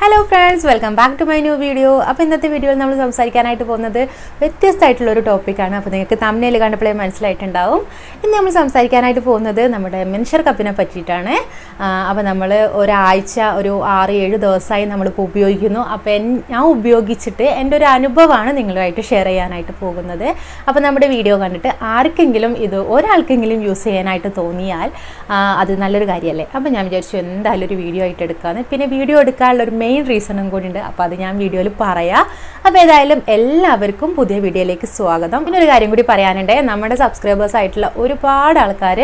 Hello friends, welcome back to my new video. അപ്പോൾ ഇന്നത്തെ വീഡിയോയിൽ നമ്മൾ സംസാരിക്കാനായിട്ട് പോകുന്നത് വ്യത്യസ്തമായിട്ടുള്ള ഒരു ടോപ്പിക്കാണ്. അപ്പോൾ നിങ്ങൾക്ക് തംബ്നെയിൽ കണ്ടപ്പോഴേ മനസ്സിലായിട്ടുണ്ടാവും. ഇന്ന് നമ്മൾ സംസാരിക്കാനായിട്ട് പോകുന്നത് നമ്മുടെ മെൻസ്ട്രൽ കപ്പിനെ പറ്റിയിട്ടാണ്. അപ്പോൾ നമ്മൾ ഒരാഴ്ച ഒരു 6-7 ദിവസമായി നമ്മളിപ്പോൾ ഉപയോഗിക്കുന്നു. അപ്പോൾ ഞാൻ ഉപയോഗിച്ചിട്ട് എൻ്റെ ഒരു അനുഭവമാണ് നിങ്ങളുമായിട്ട് ഷെയർ ചെയ്യാനായിട്ട് പോകുന്നത്. അപ്പോൾ നമ്മുടെ വീഡിയോ കണ്ടിട്ട് ആർക്കെങ്കിലും ഇത് ഒരാൾക്കെങ്കിലും യൂസ് ചെയ്യാനായിട്ട് തോന്നിയാൽ അത് നല്ലൊരു കാര്യമല്ലേ. അപ്പോൾ ഞാൻ വിചാരിച്ചു എന്തായാലും ഒരു വീഡിയോ ആയിട്ട് എടുക്കാമെന്ന്. പിന്നെ വീഡിയോ എടുക്കാനുള്ളൊരു മെയിൻ റീസണും കൂടി ഉണ്ട്. അപ്പോൾ അത് ഞാൻ വീഡിയോയിൽ പറയാം. അപ്പോൾ ഏതായാലും എല്ലാവർക്കും പുതിയ വീഡിയോയിലേക്ക് സ്വാഗതം. പിന്നെ ഒരു കാര്യം കൂടി പറയാനുണ്ട്, നമ്മുടെ സബ്സ്ക്രൈബേഴ്സ് ആയിട്ടുള്ള ഒരുപാട് ആൾക്കാർ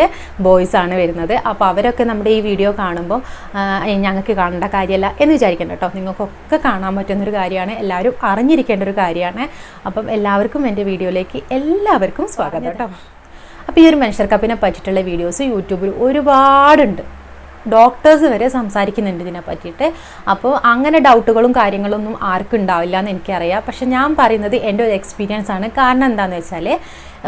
ബോയ്സ് ആണ് വരുന്നത്. അപ്പോൾ അവരൊക്കെ നമ്മുടെ ഈ വീഡിയോ കാണുമ്പോൾ ഞങ്ങൾക്ക് കാണേണ്ട കാര്യമല്ല എന്ന് വിചാരിക്കേണ്ട കേട്ടോ. നിങ്ങൾക്കൊക്കെ കാണാൻ പറ്റുന്നൊരു കാര്യമാണ്, എല്ലാവരും അറിഞ്ഞിരിക്കേണ്ട ഒരു കാര്യമാണ്. അപ്പം എല്ലാവർക്കും എൻ്റെ വീഡിയോയിലേക്ക് എല്ലാവർക്കും സ്വാഗതം കേട്ടോ. അപ്പോൾ ഈ ഒരു മെൻസ്ട്രൽ കപ്പിനെ പറ്റിയിട്ടുള്ള വീഡിയോസ് യൂട്യൂബിൽ ഒരുപാടുണ്ട്. ഡോക്ടേഴ്സ് വരെ സംസാരിക്കുന്നുണ്ട് ഇതിനെ പറ്റിയിട്ട്. അപ്പോൾ അങ്ങനെ ഡൗട്ടുകളും കാര്യങ്ങളൊന്നും ആർക്കും ഉണ്ടാവില്ല എന്ന് എനിക്കറിയാം. പക്ഷെ ഞാൻ പറയുന്നത് എൻ്റെ ഒരു എക്സ്പീരിയൻസ് ആണ്. കാരണം എന്താണെന്ന് വെച്ചാൽ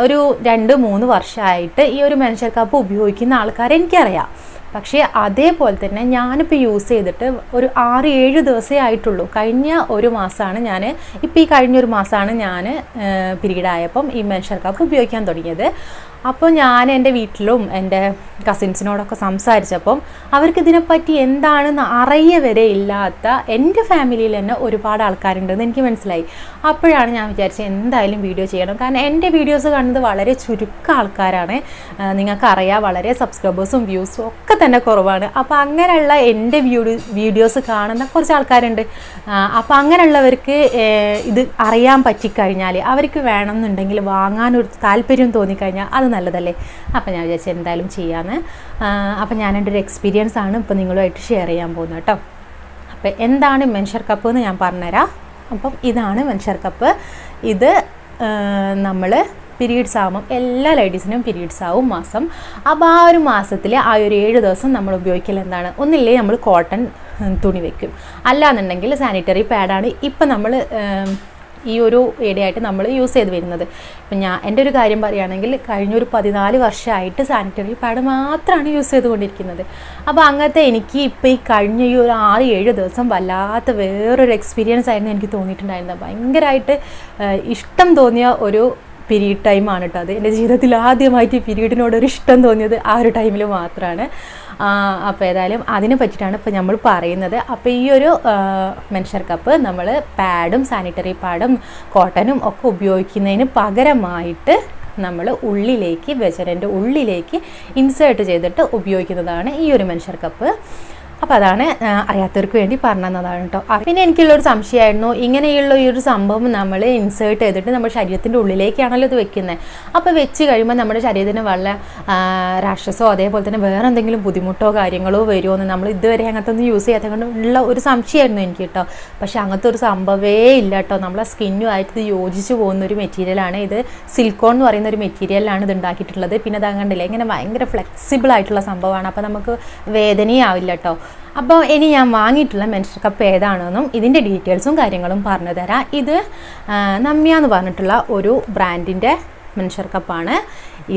ഒരു 2-3 വർഷമായിട്ട് ഈ ഒരു മെൻസ്ട്രൽ കപ്പ് ഉപയോഗിക്കുന്ന ആൾക്കാരെ എനിക്കറിയാം. പക്ഷേ അതേപോലെ തന്നെ ഞാനിപ്പോൾ യൂസ് ചെയ്തിട്ട് ഒരു 6-7 ദിവസമേ ആയിട്ടുള്ളൂ. കഴിഞ്ഞ ഒരു മാസമാണ് ഇപ്പോൾ ഈ കഴിഞ്ഞൊരു മാസമാണ് ഞാൻ പീരീഡ് ആയപ്പം ഈ മെൻസ്ട്രൽ കപ്പ് ഉപയോഗിക്കാൻ തുടങ്ങിയത്. അപ്പോൾ ഞാൻ എൻ്റെ വീട്ടിലും എൻ്റെ കസിൻസിനോടൊക്കെ സംസാരിച്ചപ്പം അവർക്ക് ഇതിനെപ്പറ്റി എന്താണെന്ന് വരെ ഇല്ലാത്ത എൻ്റെ ഫാമിലിയിൽ തന്നെ ഒരുപാട് ആൾക്കാരുണ്ടെന്ന് എനിക്ക് മനസ്സിലായി. അപ്പോഴാണ് ഞാൻ വിചാരിച്ചത് എന്തായാലും വീഡിയോ ചെയ്യണം. കാരണം എൻ്റെ വീഡിയോസ് കാണുന്നത് വളരെ ചുരുക്കം ആൾക്കാരാണ്. നിങ്ങൾക്കറിയാം, വളരെ സബ്സ്ക്രൈബേഴ്സും വ്യൂസും ഒക്കെ തന്നെ കുറവാണ്. അപ്പോൾ അങ്ങനെയുള്ള എൻ്റെ വീഡിയോസ് കാണുന്ന കുറച്ച് ആൾക്കാരുണ്ട്. അപ്പോൾ അങ്ങനെയുള്ളവർക്ക് ഇത് അറിയാൻ പറ്റിക്കഴിഞ്ഞാൽ അവർക്ക് വേണമെന്നുണ്ടെങ്കിൽ വാങ്ങാനൊരു താല്പര്യം തോന്നിക്കഴിഞ്ഞാൽ അത് നല്ലതല്ലേ. അപ്പോൾ ഞാൻ വിചാരിച്ചു എന്തായാലും ചെയ്യാമെന്ന്. അപ്പോൾ ഞാൻ എൻ്റെ ഒരു എക്സ്പീരിയൻസ് ആണ് ഇപ്പോൾ നിങ്ങളുമായിട്ട് ഷെയർ ചെയ്യാൻ പോകുന്നത് കേട്ടോ. അപ്പോൾ എന്താണ് മെൻസ്ട്രൽ കപ്പ് എന്ന് ഞാൻ പറഞ്ഞുതരാം. അപ്പം ഇതാണ് മെൻസ്ട്രൽ കപ്പ്. ഇത് നമ്മൾ പീരീഡ്സ് ആകുമ്പം എല്ലാ ലേഡീസിനും പീരീഡ്സ് ആവും മാസം. അപ്പോൾ ആ ഒരു മാസത്തിൽ ആ ഒരു 7 ദിവസം നമ്മൾ ഉപയോഗിക്കൽ എന്താണ്, ഒന്നില്ലേ നമ്മൾ കോട്ടൺ തുണി വയ്ക്കും, അല്ലാന്നുണ്ടെങ്കിൽ സാനിറ്ററി പാഡാണ് ഇപ്പം നമ്മൾ ഈ ഒരു ഏരിയയായിട്ട് നമ്മൾ യൂസ് ചെയ്ത് വരുന്നത്. ഇപ്പം എൻ്റെ ഒരു കാര്യം പറയുകയാണെങ്കിൽ കഴിഞ്ഞൊരു 14 വർഷമായിട്ട് സാനിറ്ററി പാഡ് മാത്രമാണ് യൂസ് ചെയ്തുകൊണ്ടിരിക്കുന്നത്. അപ്പോൾ അങ്ങനത്തെ എനിക്ക് ഇപ്പോൾ ഈ കഴിഞ്ഞ ഈ ഒരു 6-7 ദിവസം വല്ലാത്ത വേറൊരു എക്സ്പീരിയൻസ് ആയിരുന്നു എനിക്ക് തോന്നിയിട്ടുണ്ടായിരുന്നത്. ഭയങ്കരമായിട്ട് ഇഷ്ടം തോന്നിയ ഒരു പീരീഡ് ടൈമാണ് കേട്ടോ അത്. എൻ്റെ ജീവിതത്തിൽ ആദ്യമായിട്ട് പീരീഡിനോടൊരു ഇഷ്ടം തോന്നിയത് ആ ഒരു ടൈമിൽ മാത്രമാണ്. അപ്പോൾ ഏതായാലും അതിനെ പറ്റിയിട്ടാണ് ഇപ്പോൾ നമ്മൾ പറയുന്നത്. അപ്പോൾ ഈ ഒരു മെൻസ്ട്രൽ കപ്പ് നമ്മൾ പാഡും സാനിറ്ററി പാഡും കോട്ടനും ഒക്കെ ഉപയോഗിക്കുന്നതിന് പകരമായിട്ട് നമ്മൾ ഉള്ളിലേക്ക് വെജറിൻ്റെ ഉള്ളിലേക്ക് ഇൻസേർട്ട് ചെയ്തിട്ട് ഉപയോഗിക്കുന്നതാണ് ഈ ഒരു മെൻസ്ട്രൽ കപ്പ്. അപ്പോൾ അതാണ് അറിയാത്തവർക്ക് വേണ്ടി പറഞ്ഞു തന്നതാണ് കേട്ടോ. പിന്നെ എനിക്കുള്ളൊരു സംശയമായിരുന്നു, ഇങ്ങനെയുള്ള ഈ ഒരു സംഭവം നമ്മൾ ഇൻസേർട്ട് ചെയ്തിട്ട് നമ്മുടെ ശരീരത്തിൻ്റെ ഉള്ളിലേക്കാണല്ലോ ഇത് വെക്കുന്നത്. അപ്പോൾ വെച്ച് കഴിയുമ്പോൾ നമ്മുടെ ശരീരത്തിന് വല്ല റാഷസോ അതേപോലെ തന്നെ വേറെ എന്തെങ്കിലും ബുദ്ധിമുട്ടോ കാര്യങ്ങളോ വരുമോ എന്ന് നമ്മൾ ഇതുവരെ അങ്ങനത്തെ ഒന്നും യൂസ് ചെയ്യാത്ത കൊണ്ട് ഉള്ള ഒരു സംശയമായിരുന്നു എനിക്ക് കേട്ടോ. പക്ഷേ അങ്ങനത്തെ ഒരു സംഭവമേ ഇല്ല കേട്ടോ. നമ്മളെ സ്കിന്നുമായിട്ട് ഇത് യോജിച്ച് പോകുന്നൊരു മെറ്റീരിയലാണ്. ഇത് സിലിക്കോൺ എന്ന് പറയുന്ന ഒരു മെറ്റീരിയലാണ് ഇത് ഉണ്ടാക്കിയിട്ടുള്ളത്. പിന്നെ അത് കണ്ടില്ലേ, ഇങ്ങനെ ഭയങ്കര ഫ്ലെക്സിബിൾ ആയിട്ടുള്ള സംഭവമാണ്. അപ്പോൾ നമുക്ക് വേദനയാവില്ല കേട്ടോ. അപ്പോൾ ഇനി ഞാൻ വാങ്ങിയിട്ടുള്ള മെൻസ്ട്രൽ കപ്പ് ഏതാണെന്നും ഇതിൻ്റെ ഡീറ്റെയിൽസും കാര്യങ്ങളും പറഞ്ഞു തരാം. ഇത് നമ്മ്യ എന്ന് പറഞ്ഞിട്ടുള്ള ഒരു ബ്രാൻഡിൻ്റെ മെൻസ്ട്രൽ കപ്പാണ്.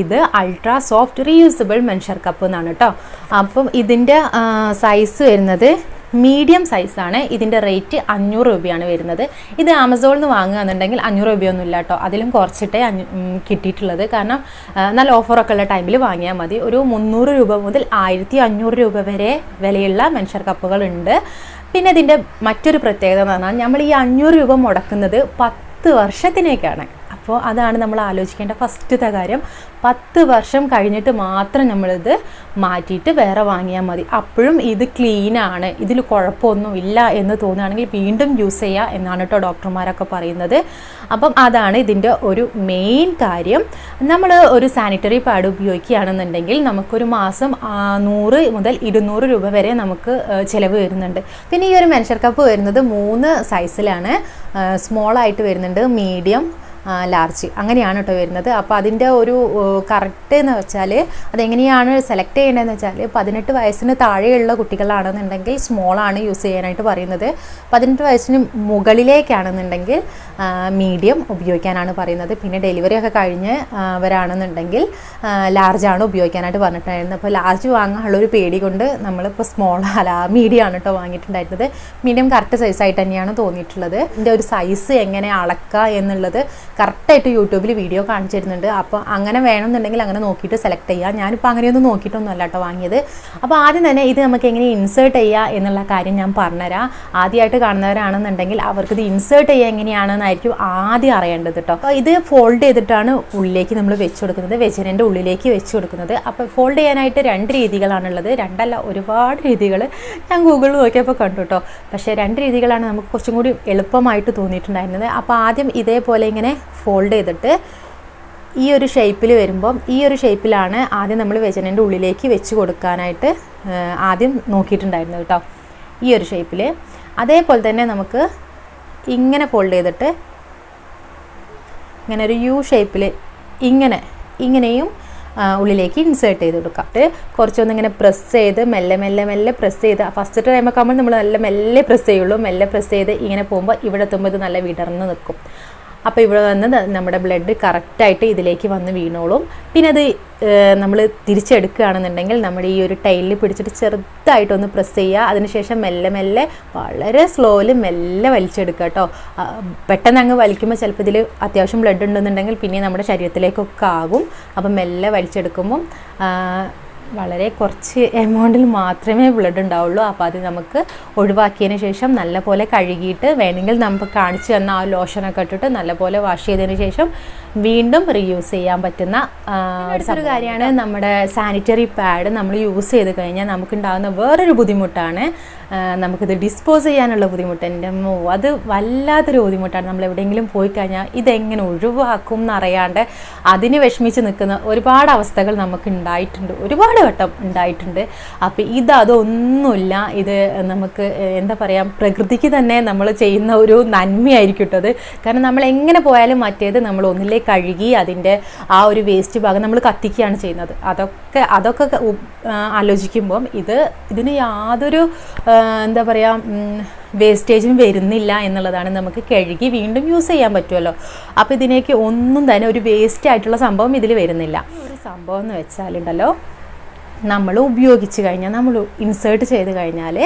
ഇത് ultra soft reusable menstrual cup എന്നാണ് കേട്ടോ. അപ്പം ഇതിൻ്റെ സൈസ് വരുന്നത് മീഡിയം സൈസാണ്. ഇതിൻ്റെ റേറ്റ് 500 രൂപയാണ് വരുന്നത്. ഇത് ആമസോണിൽ നിന്ന് വാങ്ങുകയെന്നുണ്ടെങ്കിൽ 500 രൂപയൊന്നും ഇല്ല കേട്ടോ, അതിലും കുറച്ചിട്ടേ കിട്ടിയിട്ടുള്ളത്. കാരണം നല്ല ഓഫറൊക്കെ ഉള്ള ടൈമിൽ വാങ്ങിയാൽ മതി. ഒരു 300 രൂപ മുതൽ 1500 രൂപ വരെ വിലയുള്ള മെൻസ്ട്രൽ കപ്പുകളുണ്ട്. പിന്നെ ഇതിൻ്റെ മറ്റൊരു പ്രത്യേകത എന്ന് പറഞ്ഞാൽ നമ്മൾ ഈ 500 രൂപ മുടക്കുന്നത് 10 വർഷത്തിനേക്കാണ്. അപ്പോൾ അതാണ് നമ്മൾ ആലോചിക്കേണ്ട ഫസ്റ്റത്തെ കാര്യം. 10 വർഷം കഴിഞ്ഞിട്ട് മാത്രം നമ്മളിത് മാറ്റിയിട്ട് വേറെ വാങ്ങിയാൽ മതി. അപ്പോഴും ഇത് ക്ലീനാണ്, ഇതിൽ കുഴപ്പമൊന്നും ഇല്ല എന്ന് തോന്നുകയാണെങ്കിൽ വീണ്ടും യൂസ് ചെയ്യുക എന്നാണ് കേട്ടോ ഡോക്ടർമാരൊക്കെ പറയുന്നത്. അപ്പം അതാണ് ഇതിൻ്റെ ഒരു മെയിൻ കാര്യം. നമ്മൾ ഒരു സാനിറ്ററി പാഡ് ഉപയോഗിക്കുകയാണെന്നുണ്ടെങ്കിൽ നമുക്കൊരു മാസം 100 മുതൽ 200 രൂപ വരെ നമുക്ക് ചിലവ് വരുന്നുണ്ട്. പിന്നെ ഈ ഒരു മെൻസ്ട്രൽ കപ്പ് വരുന്നത് 3 സൈസിലാണ്. സ്മോളായിട്ട് വരുന്നുണ്ട്, മീഡിയം, ലാർജ് അങ്ങനെയാണ് കേട്ടോ വരുന്നത്. അപ്പോൾ അതിൻ്റെ ഒരു കറക്റ്റ് എന്ന് വെച്ചാൽ അതെങ്ങനെയാണ് സെലക്ട് ചെയ്യേണ്ടതെന്ന് വെച്ചാൽ 18 വയസ്സിന് താഴെയുള്ള കുട്ടികളാണെന്നുണ്ടെങ്കിൽ സ്മോളാണ് യൂസ് ചെയ്യാനായിട്ട് പറയുന്നത്. 18 വയസ്സിന് മുകളിലേക്കാണെന്നുണ്ടെങ്കിൽ മീഡിയം ഉപയോഗിക്കാനാണ് പറയുന്നത്. പിന്നെ ഡെലിവറി ഒക്കെ കഴിഞ്ഞ് അവരാണെന്നുണ്ടെങ്കിൽ ലാർജാണ് ഉപയോഗിക്കാനായിട്ട് പറഞ്ഞിട്ടുണ്ടായിരുന്നത്. അപ്പോൾ ലാർജ് വാങ്ങാനുള്ളൊരു പേടി കൊണ്ട് നമ്മളിപ്പോൾ മീഡിയം ആണ് കേട്ടോ വാങ്ങിയിട്ടുണ്ടായിരുന്നത്. മീഡിയം കറക്റ്റ് സൈസായിട്ട് തന്നെയാണ് തോന്നിയിട്ടുള്ളത്. ഇതിൻ്റെ ഒരു സൈസ് എങ്ങനെ അളക്കുക എന്നുള്ളത് കറക്റ്റായിട്ട് യൂട്യൂബിൽ വീഡിയോ കാണിച്ചു തരുന്നുണ്ട്. അപ്പോൾ അങ്ങനെ വേണമെന്നുണ്ടെങ്കിൽ അങ്ങനെ നോക്കിയിട്ട് സെലക്ട് ചെയ്യുക. ഞാനിപ്പോൾ അങ്ങനെയൊന്നും നോക്കിയിട്ടൊന്നും അല്ല കേട്ടോ വാങ്ങിയത്. അപ്പോൾ ആദ്യം തന്നെ ഇത് നമുക്ക് എങ്ങനെ ഇൻസേർട്ട് ചെയ്യുക എന്നുള്ള കാര്യം ഞാൻ പറഞ്ഞുതരാം. ആദ്യമായിട്ട് കാണുന്നവരാണെന്നുണ്ടെങ്കിൽ അവർക്ക് ഇത് ഇൻസേർട്ട് ചെയ്യുക എങ്ങനെയാണെന്നായിരിക്കും ആദ്യം അറിയേണ്ടത് കേട്ടോ. അപ്പോൾ ഇത് ഫോൾഡ് ചെയ്തിട്ടാണ് ഉള്ളിലേക്ക് നമ്മൾ വെച്ച് കൊടുക്കുന്നത്, വെജനൻ്റെ ഉള്ളിലേക്ക് വെച്ച് കൊടുക്കുന്നത്. അപ്പോൾ ഫോൾഡ് ചെയ്യാനായിട്ട് 2 രീതികളാണുള്ളത്. 2 അല്ല, ഒരുപാട് രീതികൾ ഞാൻ ഗൂഗിളിൽ നോക്കിയപ്പോൾ കണ്ടു കേട്ടോ. പക്ഷേ 2 രീതികളാണ് നമുക്ക് കുറച്ചും കൂടി എളുപ്പമായിട്ട് തോന്നിയിട്ടുണ്ടായിരുന്നത്. അപ്പോൾ ആദ്യം ഇതേപോലെ ഇങ്ങനെ ഫോൾഡ് ചെയ്തിട്ട് ഈ ഒരു ഷേപ്പിൽ വരുമ്പം ഈ ഒരു ഷേപ്പിലാണ് ആദ്യം നമ്മൾ വെജനൻ്റെ ഉള്ളിലേക്ക് വെച്ച് കൊടുക്കാനായിട്ട് ആദ്യം നോക്കിയിട്ടുണ്ടായിരുന്നു കേട്ടോ, ഈ ഒരു ഷേപ്പിൽ. അതേപോലെ തന്നെ നമുക്ക് ഇങ്ങനെ ഫോൾഡ് ചെയ്തിട്ട് ഇങ്ങനെ ഒരു യു ഷേപ്പിൽ ഇങ്ങനെയും ഉള്ളിലേക്ക് ഇൻസേർട്ട് ചെയ്ത് കൊടുക്കാം. കുറച്ചൊന്നും ഇങ്ങനെ പ്രസ് ചെയ്ത് മെല്ലെ പ്രസ് ചെയ്ത് ഫസ്റ്റ് ടൈമൊക്കെ ആകുമ്പോൾ നമ്മൾ നല്ല മെല്ലെ പ്രസ് ചെയ്യുള്ളൂ. മെല്ലെ പ്രസ് ചെയ്ത് ഇങ്ങനെ പോകുമ്പോൾ ഇവിടെ എത്തുമ്പോൾ ഇത് നല്ല വിടർന്ന് നിൽക്കും. അപ്പോൾ ഇവിടെ വന്ന് നമ്മുടെ ബ്ലഡ് കറക്റ്റായിട്ട് ഇതിലേക്ക് വന്ന് വീണോളും. പിന്നെ അത് നമ്മൾ തിരിച്ചെടുക്കുകയാണെന്നുണ്ടെങ്കിൽ നമ്മുടെ ഈ ഒരു ടൈലിൽ പിടിച്ചിട്ട് ചെറുതായിട്ടൊന്ന് പ്രസ് ചെയ്യുക. അതിനുശേഷം മെല്ലെ വളരെ സ്ലോയിൽ മെല്ലെ വലിച്ചെടുക്കുക കേട്ടോ. പെട്ടെന്ന് അങ്ങ് വലിക്കുമ്പോൾ ചിലപ്പോൾ ഇതിൽ അത്യാവശ്യം ബ്ലഡ് ഉണ്ടെന്നുണ്ടെങ്കിൽ പിന്നെ നമ്മുടെ ശരീരത്തിലേക്കൊക്കെ ആകും. അപ്പം മെല്ലെ വലിച്ചെടുക്കുമ്പം വളരെ കുറച്ച് എമൗണ്ടിൽ മാത്രമേ ബ്ലഡ് ഉണ്ടാവുള്ളൂ. അപ്പോൾ അത് നമുക്ക് ഒഴിവാക്കിയതിന് ശേഷം നല്ലപോലെ കഴുകിയിട്ട് വേണമെങ്കിൽ നമുക്ക് കാണിച്ചു തന്ന ആ ലോഷനൊക്കെ ഇട്ടിട്ട് നല്ലപോലെ വാഷ് ചെയ്തതിന് ശേഷം വീണ്ടും റീയൂസ് ചെയ്യാൻ പറ്റുന്ന ഒരു കാര്യമാണ്. നമ്മുടെ സാനിറ്ററി പാഡ് നമ്മൾ യൂസ് ചെയ്ത് കഴിഞ്ഞാൽ നമുക്കുണ്ടാകുന്ന വേറൊരു ബുദ്ധിമുട്ടാണ് നമുക്കിത് ഡിസ്പോസ് ചെയ്യാനുള്ള ബുദ്ധിമുട്ട്. എൻ്റെ അത് വല്ലാത്തൊരു ബുദ്ധിമുട്ടാണ്. നമ്മൾ എവിടെയെങ്കിലും പോയി കഴിഞ്ഞാൽ ഇതെങ്ങനെ ഒഴിവാക്കും എന്നറിയാണ്ട് അതിന് വിഷമിച്ച് നിൽക്കുന്ന ഒരുപാട് അവസ്ഥകൾ നമുക്ക് ഉണ്ടായിട്ടുണ്ട്, ഒരുപാട് വട്ടം ഉണ്ടായിട്ടുണ്ട്. അപ്പോൾ അതൊന്നുമില്ല. ഇത് നമുക്ക് എന്താ പറയുക, പ്രകൃതിക്ക് തന്നെ നമ്മൾ ചെയ്യുന്ന ഒരു നന്മയായിരിക്കും ഇട്ടത്. കാരണം നമ്മൾ എങ്ങനെ പോയാലും മറ്റേത് നമ്മൾ ഒന്നിലേക്ക് കഴുകി അതിൻ്റെ ആ ഒരു വേസ്റ്റ് ഭാഗം നമ്മൾ കത്തിക്കുകയാണ് ചെയ്യുന്നത്. അതൊക്കെ ആലോചിക്കുമ്പം ഇതിന് യാതൊരു എന്താ പറയുക വേസ്റ്റേജും വരുന്നില്ല എന്നുള്ളതാണ്. നമുക്ക് കഴുകി വീണ്ടും യൂസ് ചെയ്യാൻ പറ്റുമല്ലോ. അപ്പോൾ ഇതിനേക്ക് ഒന്നും തന്നെ ഒരു വേസ്റ്റ് ആയിട്ടുള്ള സംഭവം ഇതിൽ വരുന്നില്ല. ഒരു സംഭവം എന്ന് വെച്ചാലുണ്ടല്ലോ, നമ്മൾ ഉപയോഗിച്ച് കഴിഞ്ഞാൽ നമ്മൾ ഇൻസേർട്ട് ചെയ്ത് കഴിഞ്ഞാൽ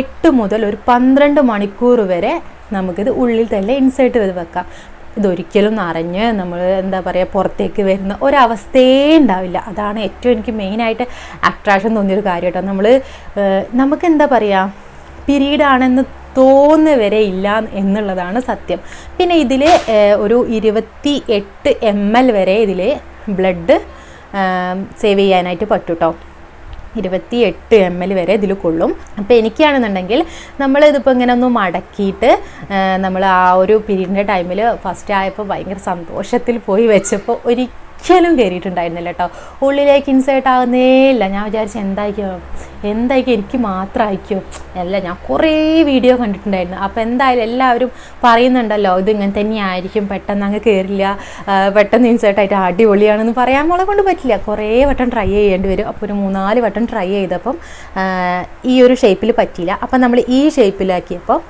8 മുതൽ ഒരു 12 മണിക്കൂർ വരെ നമുക്കിത് ഉള്ളിൽ തന്നെ ഇൻസേർട്ട് ചെയ്ത് വെക്കാം. ഇതൊരിക്കലും നിറഞ്ഞ് നമ്മൾ എന്താ പറയുക പുറത്തേക്ക് വരുന്ന ഒരവസ്ഥയേ ഉണ്ടാവില്ല. അതാണ് ഏറ്റവും എനിക്ക് മെയിനായിട്ട് അട്രാക്ഷൻ തോന്നിയൊരു കാര്യം കേട്ടോ. നമുക്ക് എന്താ പറയുക, പീരീഡ് ആണെന്ന് തോന്നുവരെ ഇല്ല എന്നുള്ളതാണ് സത്യം. പിന്നെ ഇതിൽ ഒരു 28 ml വരെ ഇതിൽ ബ്ലഡ് സേവ് ചെയ്യാനായിട്ട് പറ്റും കേട്ടോ. 28 ml വരെ ഇതിൽ കൊള്ളും. അപ്പോൾ എനിക്കാണെന്നുണ്ടെങ്കിൽ നമ്മളിതിപ്പോൾ ഇങ്ങനെ ഒന്ന് മടക്കിയിട്ട് നമ്മൾ ആ ഒരു പീരീഡിൻ്റെ ടൈമിൽ ഫസ്റ്റ് ആയപ്പോൾ ഭയങ്കര സന്തോഷത്തിൽ പോയി വെച്ചപ്പോൾ ഒരിക്കലും കയറിയിട്ടുണ്ടായിരുന്നില്ല കേട്ടോ. ഉള്ളിലേക്ക് ഇൻസേർട്ട് ആകുന്നേ ഇല്ല. ഞാൻ വിചാരിച്ചു എന്തായിരിക്കും എനിക്ക് മാത്രമായിരിക്കും. അല്ല, ഞാൻ കുറേ വീഡിയോ കണ്ടിട്ടുണ്ടായിരുന്നു. അപ്പോൾ എന്തായാലും എല്ലാവരും പറയുന്നുണ്ടല്ലോ ഇത് ഇങ്ങനെ തന്നെയായിരിക്കും, പെട്ടെന്ന് അങ്ങ് കയറില്ല, പെട്ടെന്ന് ഇൻസേർട്ടായിട്ട് അടിപൊളിയാണെന്ന് പറയാൻ മോളെ കൊണ്ട് പറ്റില്ല. കുറേ വട്ടം ട്രൈ ചെയ്യേണ്ടി വരും. അപ്പോൾ ഒരു 3-4 വട്ടം ട്രൈ ചെയ്തപ്പം ഈ ഒരു ഷേപ്പിൽ പറ്റിയില്ല. അപ്പം നമ്മൾ ഈ ഷേപ്പിലാക്കിയപ്പോൾ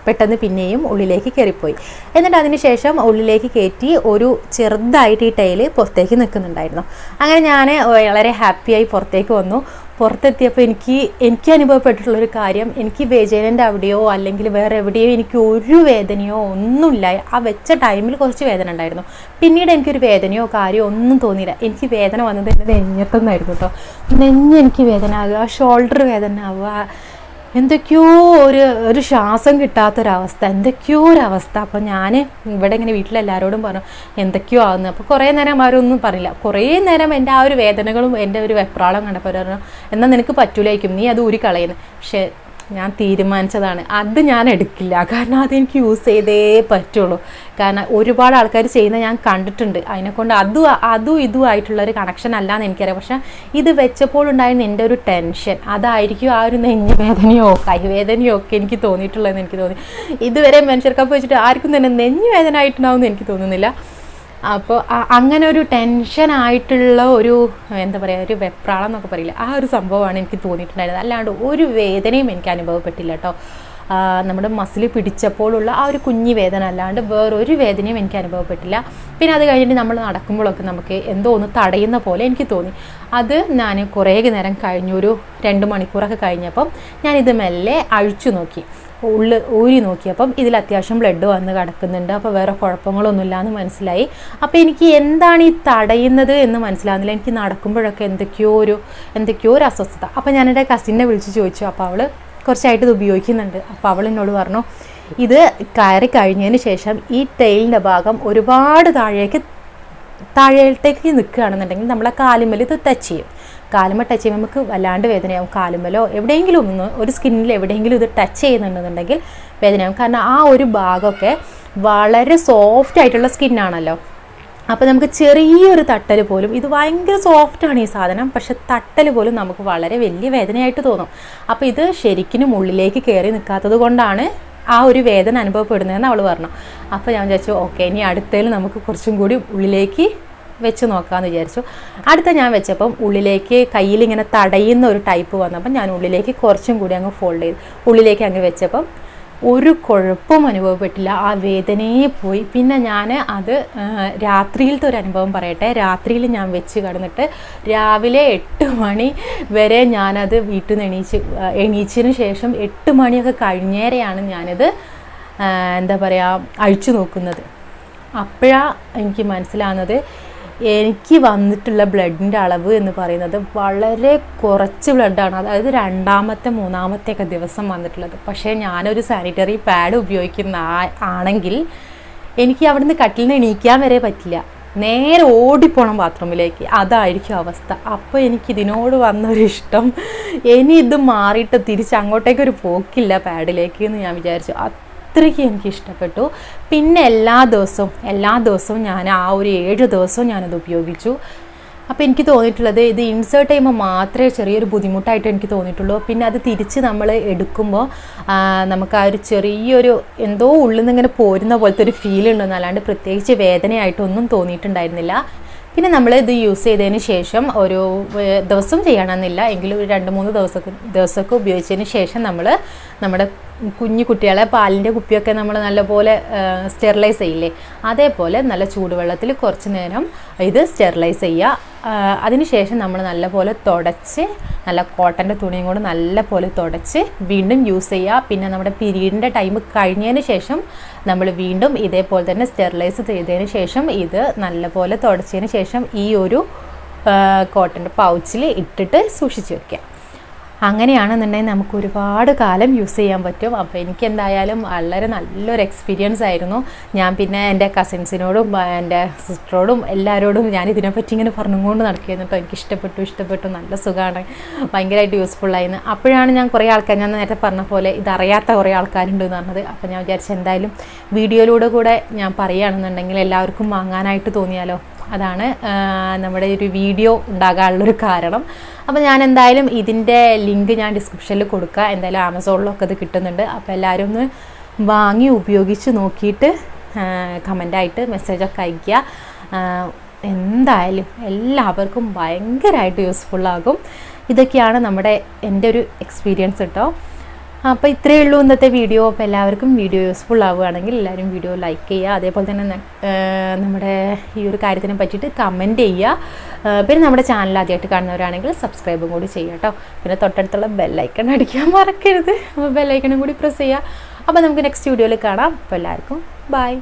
പെട്ടെന്ന് പിന്നെയും ഉള്ളിലേക്ക് കയറിപ്പോയി. എന്നിട്ട് അതിന് ശേഷം ഉള്ളിലേക്ക് കയറ്റി ഒരു ചെറുതായിട്ട് ഈ ടൈൽ പുറത്തേക്ക് നിൽക്കുന്നുണ്ടായിരുന്നു. അങ്ങനെ ഞാൻ വളരെ ഹാപ്പിയായി പുറത്തേക്ക് വന്നു. പുറത്തെത്തിയപ്പോൾ എനിക്ക് അനുഭവപ്പെട്ടിട്ടുള്ളൊരു കാര്യം, എനിക്ക് വെജൈനൻ്റെ അവിടെയോ അല്ലെങ്കിൽ വേറെ എവിടെയോ എനിക്ക് ഒരു വേദനയോ ഒന്നുമില്ല. ആ വെച്ച ടൈമിൽ കുറച്ച് വേദന ഉണ്ടായിരുന്നു. പിന്നീട് എനിക്കൊരു വേദനയോ കാര്യമോ ഒന്നും തോന്നിയില്ല. എനിക്ക് വേദന വന്നത് എൻ്റെ നെഞ്ഞത്തൊന്നായിരുന്നു കേട്ടോ. എനിക്ക് വേദന ആവുക, ഷോൾഡർ വേദന ആവുക, എന്തൊക്കെയോ ഒരു ശ്വാസം കിട്ടാത്തൊരവസ്ഥ, എന്തൊക്കെയോ ഒരവസ്ഥ. അപ്പോൾ ഞാൻ ഇവിടെ ഇങ്ങനെ വീട്ടിലെല്ലാവരോടും പറഞ്ഞു എന്തൊക്കെയോ ആവുന്നു. അപ്പോൾ കുറേ നേരം അവരൊന്നും പറയില്ല. കുറേ നേരം എൻ്റെ ആ ഒരു വേദനകളും എൻ്റെ ഒരു വെപ്രാളം കണ്ടപ്പോൾ പറഞ്ഞു, എന്നാൽ നിനക്ക് പറ്റൂലായിരിക്കും, നീ അത് ഊരി കളയുന്നു. പക്ഷേ ഞാൻ തീരുമാനിച്ചതാണ്, അത് ഞാൻ എടുക്കില്ല. കാരണം അതെനിക്ക് യൂസ് ചെയ്തേ പറ്റുള്ളൂ. കാരണം ഒരുപാട് ആൾക്കാർ ചെയ്യുന്ന ഞാൻ കണ്ടിട്ടുണ്ട്. അതിനെക്കൊണ്ട് അതും ഇതുമായിട്ടുള്ളൊരു കണക്ഷൻ അല്ലാന്ന് എനിക്കറിയാം. പക്ഷേ ഇത് വെച്ചപ്പോൾ ഉണ്ടായിരുന്ന എൻ്റെ ഒരു ടെൻഷൻ, അതായിരിക്കും ആ ഒരു നെഞ്ഞുവേദനയോ കൈവേദനയോ ഒക്കെ എനിക്ക് തോന്നിയിട്ടുള്ളതെന്ന് എനിക്ക് തോന്നി. ഇതുവരെ മെൻസ്ട്രുവൽ കപ്പ് വെച്ചിട്ട് ആർക്കും തന്നെ നെഞ്ഞുവേദന ആയിട്ടുണ്ടാവുമെന്ന് എനിക്ക് തോന്നുന്നില്ല. അപ്പോൾ അങ്ങനെ ഒരു ടെൻഷനായിട്ടുള്ള ഒരു എന്താ പറയുക, ഒരു വെപ്രാളം എന്നൊക്കെ പറയില്ല, ആ ഒരു സംഭവമാണ് എനിക്ക് തോന്നിയിട്ടുണ്ടായിരുന്നത്. അല്ലാണ്ട് ഒരു വേദനയും എനിക്ക് അനുഭവപ്പെട്ടില്ല കേട്ടോ. നമ്മുടെ മസിൽ പിടിച്ചപ്പോഴുള്ള ആ ഒരു കുഞ്ഞി വേദന അല്ലാണ്ട് വേറൊരു വേദനയും എനിക്ക് അനുഭവപ്പെട്ടില്ല. പിന്നെ അത് കഴിഞ്ഞിട്ട് നമ്മൾ നടക്കുമ്പോഴൊക്കെ നമുക്ക് എന്തോ ഒന്ന് തടയുന്ന പോലെ എനിക്ക് തോന്നി. അത് ഞാൻ കുറേ നേരം കഴിഞ്ഞൊരു 2 മണിക്കൂറൊക്കെ കഴിഞ്ഞപ്പം ഞാനിത് മെല്ലെ അഴിച്ചു നോക്കി, ഊരി നോക്കിയപ്പം ഇതിൽ അത്യാവശ്യം ബ്ലഡ് വന്ന് കിടക്കുന്നുണ്ട്. അപ്പോൾ വേറെ കുഴപ്പങ്ങളൊന്നുമില്ല എന്ന് മനസ്സിലായി. അപ്പോൾ എനിക്ക് എന്താണ് ഈ തടയുന്നത് എന്ന് മനസ്സിലാകുന്നില്ല. എനിക്ക് നടക്കുമ്പോഴൊക്കെ എന്തൊക്കെയോ ഒരു അസ്വസ്ഥത. അപ്പോൾ ഞാൻ എൻ്റെ കസിനെ വിളിച്ച് ചോദിച്ചു. അപ്പോൾ അവൾ കുറച്ചായിട്ട് ഇത് ഉപയോഗിക്കുന്നുണ്ട്. അപ്പോൾ അവൾ എന്നോട് പറഞ്ഞു, ഇത് കയറി കഴിഞ്ഞതിന് ശേഷം ഈ ടെയിലിൻ്റെ ഭാഗം ഒരുപാട് താഴേട്ടേക്ക് നിൽക്കുകയാണെന്നുണ്ടെങ്കിൽ നമ്മളെ കാലുമ്മൽ ഇത് ടച്ച് ചെയ്യും. കാലുമ്മ ടച്ച് ചെയ്യുമ്പോൾ നമുക്ക് വല്ലാണ്ട് വേദനയാവും. കാലുമ്മലോ എവിടെയെങ്കിലും ഒരു സ്കിന്നിൽ എവിടെയെങ്കിലും ഇത് ടച്ച് ചെയ്യുന്നുണ്ടെന്നുണ്ടെങ്കിൽ വേദനയാവും. കാരണം ആ ഒരു ഭാഗമൊക്കെ വളരെ സോഫ്റ്റ് ആയിട്ടുള്ള സ്കിന്നാണല്ലോ. അപ്പോൾ നമുക്ക് ചെറിയൊരു തട്ടൽ പോലും, ഇത് ഭയങ്കര സോഫ്റ്റാണ് ഈ സാധനം, പക്ഷെ തട്ടൽ പോലും നമുക്ക് വളരെ വലിയ വേദനയായിട്ട് തോന്നും. അപ്പോൾ ഇത് ശരിക്കും ഉള്ളിലേക്ക് കയറി നിൽക്കാത്തത് കൊണ്ടാണ് ആ ഒരു വേദന അനുഭവപ്പെടുന്നതെന്ന് അവൾ പറഞ്ഞു. അപ്പോൾ ഞാൻ വിചാരിച്ചു ഓക്കെ, ഇനി അടുത്തതിൽ നമുക്ക് കുറച്ചും കൂടി ഉള്ളിലേക്ക് വെച്ച് നോക്കാമെന്ന് വിചാരിച്ചു. അടുത്ത ഞാൻ വെച്ചപ്പം ഉള്ളിലേക്ക് കയ്യിലിങ്ങനെ തടയുന്ന ഒരു ടൈപ്പ് വന്നപ്പം ഞാൻ ഉള്ളിലേക്ക് കുറച്ചും കൂടി അങ്ങ് ഫോൾഡ് ചെയ്ത് ഉള്ളിലേക്ക് അങ്ങ് വെച്ചപ്പം ഒരു കുഴപ്പവും അനുഭവപ്പെട്ടില്ല. ആ വേദനയെ പോയി. പിന്നെ ഞാൻ അത് രാത്രിയിലത്തെ ഒരു അനുഭവം പറയട്ടെ. രാത്രിയിൽ ഞാൻ വെച്ച് കിടന്നിട്ട് രാവിലെ 8 മണി വരെ ഞാനത് വീട്ടിൽ നിന്ന് എണീച്ചതിന് ശേഷം 8 മണിയൊക്കെ കഴിഞ്ഞേരെയാണ് ഞാനിത് എന്താ പറയുക അഴിച്ചു നോക്കുന്നത്. അപ്പോഴാണ് എനിക്ക് മനസ്സിലാകുന്നത് എനിക്ക് വന്നിട്ടുള്ള ബ്ലഡിൻ്റെ അളവ് എന്ന് പറയുന്നത് വളരെ കുറച്ച് ബ്ലഡാണ്. അതായത് 2ാമത്തെ 3ാമത്തെയൊക്കെ ദിവസം വന്നിട്ടുള്ളത്. പക്ഷേ ഞാനൊരു സാനിറ്ററി പാഡ് ഉപയോഗിക്കുന്ന ആണെങ്കിൽ എനിക്ക് അവിടുന്ന് കട്ടിൽ നിന്ന് എണീക്കാൻ വരെ പറ്റില്ല. നേരെ ഓടിപ്പോണം ബാത്റൂമിലേക്ക്. അതായിരിക്കും അവസ്ഥ. അപ്പോൾ എനിക്കിതിനോട് വന്നൊരിഷ്ടം, ഇനി ഇത് മാറിയിട്ട് തിരിച്ച് അങ്ങോട്ടേക്കൊരു പോക്കില്ല പാഡിലേക്ക് എന്ന് ഞാൻ വിചാരിച്ചു. അത്രയ്ക്ക് എനിക്ക് ഇഷ്ടപ്പെട്ടു. പിന്നെ എല്ലാ ദിവസവും ഞാൻ ആ ഒരു 7 ദിവസവും ഞാനത് ഉപയോഗിച്ചു. അപ്പോൾ എനിക്ക് തോന്നിയിട്ടുള്ളത് ഇത് ഇൻസേർട്ട് ചെയ്യുമ്പോൾ മാത്രമേ ചെറിയൊരു ബുദ്ധിമുട്ടായിട്ട് എനിക്ക് തോന്നിയിട്ടുള്ളൂ. പിന്നെ അത് തിരിച്ച് നമ്മൾ എടുക്കുമ്പോൾ നമുക്ക് ആ ഒരു ചെറിയൊരു എന്തോ ഉള്ളിൽ നിന്ന് ഇങ്ങനെ പോരുന്ന പോലത്തെ ഒരു ഫീൽ ഉണ്ടെന്ന്, അല്ലാണ്ട് പ്രത്യേകിച്ച് വേദനയായിട്ടൊന്നും തോന്നിയിട്ടുണ്ടായിരുന്നില്ല. പിന്നെ നമ്മൾ ഇത് യൂസ് ചെയ്തതിന് ശേഷം ഒരു ദിവസം ചെയ്യണമെന്നില്ല, എങ്കിലും ഒരു 2-3 ദിവസമൊക്കെ ഉപയോഗിച്ചതിന് ശേഷം നമ്മൾ നമ്മുടെ കുഞ്ഞു കുട്ടികളെ പാലിൻ്റെ കുപ്പിയൊക്കെ നമ്മൾ നല്ലപോലെ സ്റ്റെറിലൈസ് ചെയ്യില്ലേ, അതേപോലെ നല്ല ചൂടുവെള്ളത്തിൽ കുറച്ച് നേരം ഇത് സ്റ്റെറിലൈസ് ചെയ്യുക. അതിനുശേഷം നമ്മൾ നല്ലപോലെ തുടച്ച്, നല്ല കോട്ടൻ്റെ തുണിയും കൊണ്ട് നല്ലപോലെ തുടച്ച് വീണ്ടും യൂസ് ചെയ്യുക. പിന്നെ നമ്മുടെ പീരീഡിൻ്റെ ടൈം കഴിഞ്ഞതിന് ശേഷം നമ്മൾ വീണ്ടും ഇതേപോലെ തന്നെ സ്റ്റെറിലൈസ് ചെയ്തതിന് ശേഷം ഇത് നല്ലപോലെ തുടച്ചതിന് ശേഷം ഈ ഒരു കോട്ടൻ്റെ പൗച്ചിൽ ഇട്ടിട്ട് സൂക്ഷിച്ച് വയ്ക്കുക. അങ്ങനെയാണെന്നുണ്ടെങ്കിൽ നമുക്ക് ഒരുപാട് കാലം യൂസ് ചെയ്യാൻ പറ്റും. അപ്പോൾ എനിക്ക് എന്തായാലും വളരെ നല്ലൊരു എക്സ്പീരിയൻസ് ആയിരുന്നു. ഞാൻ പിന്നെ എൻ്റെ കസിൻസിനോടും എൻ്റെ സിസ്റ്ററോടും എല്ലാവരോടും ഞാൻ ഇതിനെപ്പറ്റി ഇങ്ങനെ പറഞ്ഞുകൊണ്ട് നടക്കുകയായിരുന്നു കേട്ടോ. എനിക്ക് ഇഷ്ടപ്പെട്ടു, നല്ല സുഖമാണ്, ഭയങ്കരമായിട്ട് യൂസ്ഫുള്ളായിരുന്നു. അപ്പോഴാണ് ഞാൻ കുറേ ആൾക്കാർ, ഞാൻ നേരത്തെ പറഞ്ഞ പോലെ ഇതറിയാത്ത കുറേ ആൾക്കാരുണ്ട് എന്ന് പറഞ്ഞത്. അപ്പോൾ ഞാൻ വിചാരിച്ചു എന്തായാലും വീഡിയോയിലൂടെ കൂടെ ഞാൻ പറയുകയാണെന്നുണ്ടെങ്കിൽ എല്ലാവർക്കും വാങ്ങാനായിട്ട് തോന്നിയാലോ. അതാണ് നമ്മുടെ ഒരു വീഡിയോ ഉണ്ടാകാനുള്ളൊരു കാരണം. അപ്പോൾ ഞാൻ എന്തായാലും ഇതിൻ്റെ ലിങ്ക് ഞാൻ ഡിസ്ക്രിപ്ഷനിൽ കൊടുക്കുക. എന്തായാലും ആമസോണിലൊക്കെ ഇത് കിട്ടുന്നുണ്ട്. അപ്പോൾ എല്ലാവരും ഒന്ന് വാങ്ങി ഉപയോഗിച്ച് നോക്കിയിട്ട് കമൻ്റായിട്ട് മെസ്സേജൊക്കെ അയയ്ക്കുക. എന്തായാലും എല്ലാവർക്കും ഭയങ്കരമായിട്ട് യൂസ്ഫുള്ളാകും. ഇതൊക്കെയാണ് എൻ്റെ ഒരു എക്സ്പീരിയൻസ് കേട്ടോ. അപ്പോൾ ഇത്രയേ ഉള്ളൂ ഇന്നത്തെ വീഡിയോ. അപ്പോൾ എല്ലാവർക്കും വീഡിയോ യൂസ്ഫുൾ ആവുകയാണെങ്കിൽ എല്ലാവരും വീഡിയോ ലൈക്ക് ചെയ്യുക. അതേപോലെ തന്നെ നമ്മുടെ ഈ ഒരു കാര്യത്തിനെ പറ്റിയിട്ട് കമൻറ്റ് ചെയ്യുക. പിന്നെ നമ്മുടെ ചാനൽ ആദ്യമായിട്ട് കാണുന്നവരാണെങ്കിൽ സബ്സ്ക്രൈബും കൂടി ചെയ്യുക കേട്ടോ. പിന്നെ തൊട്ടടുത്തുള്ള ബെല്ലൈക്കൺ അടിക്കാൻ മറക്കരുത്. അപ്പോൾ ബെല്ലൈക്കണും കൂടി പ്രസ് ചെയ്യുക. അപ്പോൾ നമുക്ക് നെക്സ്റ്റ് വീഡിയോയിൽ കാണാം. അപ്പോൾ എല്ലാവർക്കും ബൈ.